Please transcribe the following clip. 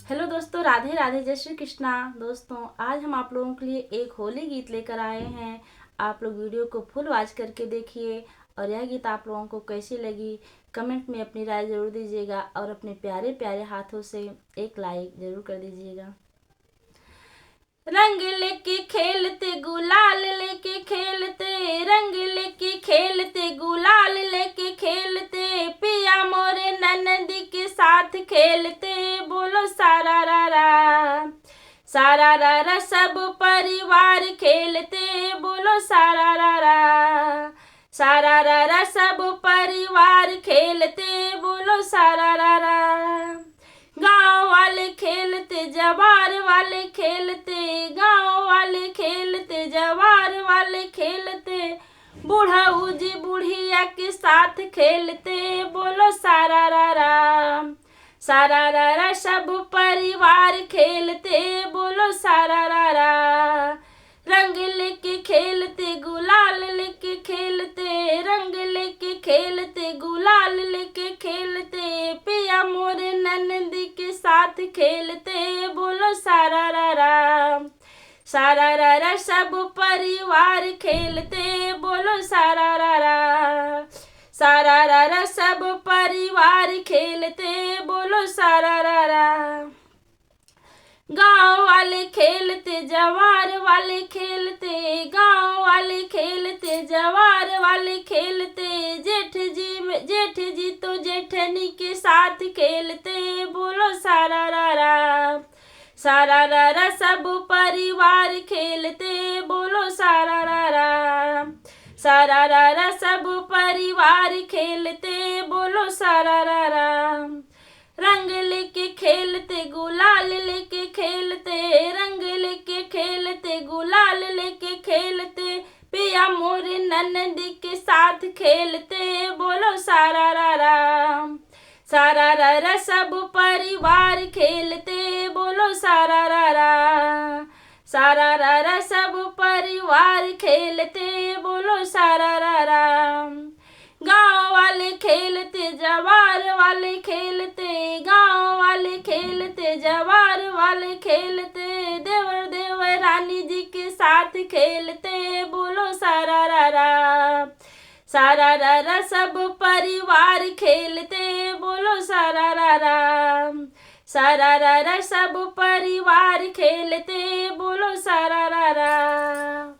Hello दोस्तों, राधे राधे, जय श्री कृष्णा। दोस्तों, आज हम आप लोगों के लिए एक होली गीत लेकर आए हैं। आप लोग वीडियो को फुल वॉच करके देखिए और यह गीत आप लोगों को कैसी लगी कमेंट में अपनी राय ज़रूर दीजिएगा और अपने प्यारे प्यारे हाथों से एक लाइक ज़रूर कर दीजिएगा। रंग लेके खेलते गुलाल लेके खेलते, रंग लेके खेलते गुलाल लेके खेलते, पिया मोरे ननदी के साथ खेलते, बोलो सारा रा रा, सारा रा रा सब परिवार खेलते, बोलो सारा रा रा, सारा रा रा सब परिवार खेलते, बोलो सारा रा रा। गाँव वाले खेलते, जवार वाले खेलते, गाँव वाले खेलते, जवार वाले खेलते, बूढ़ा जी बुढ़िया के साथ खेलते, बोलो सारा रा रा, सारा रा रा सब परिवार खेलते, बोलो सारा रा रा। रंग लेके खेलते गुलाल लेके खेलते, रंग लेके खेलते गुलाल लेके खेलते, पिया मोरे ननदी के साथ खेलते, बोलो सारा रा रा, सारा रा रा सब परिवार खेलते, बोलो सारा रा रा, सारा रा रा सब परिवार खेलते, बोलो सारा रा रा। गाँव वाले खेलते, जवार वाले खेलते, गाँव वाले खेलते, जवार वाले खेलते, जेठ जी तो जेठनी के साथ खेलते, बोलो सारा रा रा, सारा रा रा सब परिवार खेलते, बोलो सारा रा रा, सारा रा रा सब परिवार खेलते, बोलो सारा रा रा। रंग लेके खेलते गुलाल लेके खेलते, रंग लेके खेलते गुलाल लेके खेलते, पिया मोरे ननदी के साथ खेलते, बोलो सारा रा रा, सारा रा रा सब परिवार खेलते, बोलो सारा रा रा, सारा रा रा सब परिवार खेलते, बोलो सारा रा रा। गाँव वाले खेलते, जवार वाले खेलते, गाँव वाले खेलते, जवार वाले खेलते, देवर रानी जी के साथ खेलते, बोलो सारा रा रा, सारा रा रा सब परिवार खेलते, बोलो सारा रा रा, सारा रा रा सब परिवार खेलते, बोलो सारा रा रा।